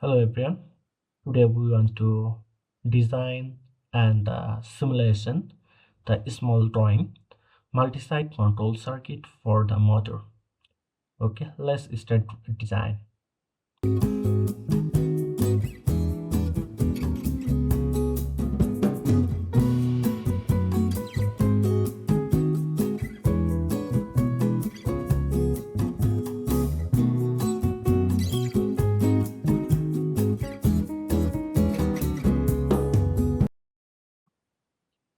Hello everyone. Today we want to design and simulation the small drawing multi-site control circuit for the motor. Okay, let's start design.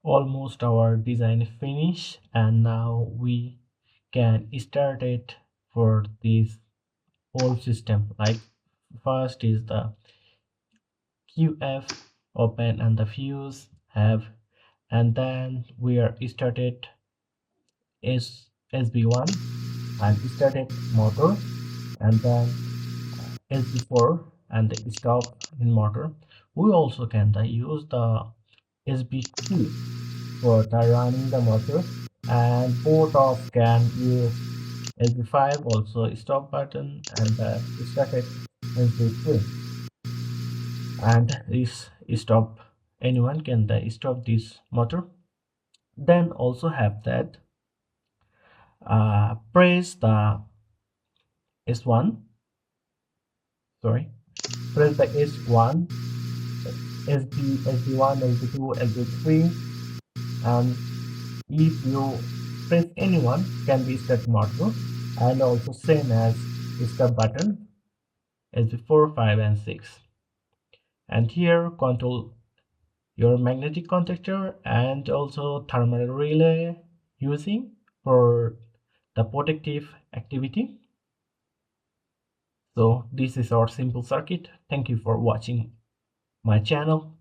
Almost our design finish, and now we can start it for this whole system. Like first is the QF open and the fuse have, and then we are started SB1 and started motor, and then SB4 and the stop in motor. We also can use the SB2 for the running the motor, and both of can use SB5 also stop button and started SB3, and this stop anyone can stop this motor. Then also have that press the S1, sorry, press the S1, SB1, SB2, SB3, and if you press anyone can be start motor, and also same as start button SB4, 5 and 6. And here control your magnetic contactor and also thermal relay using for the protective activity. So this is our simple circuit. Thank you for watching my channel.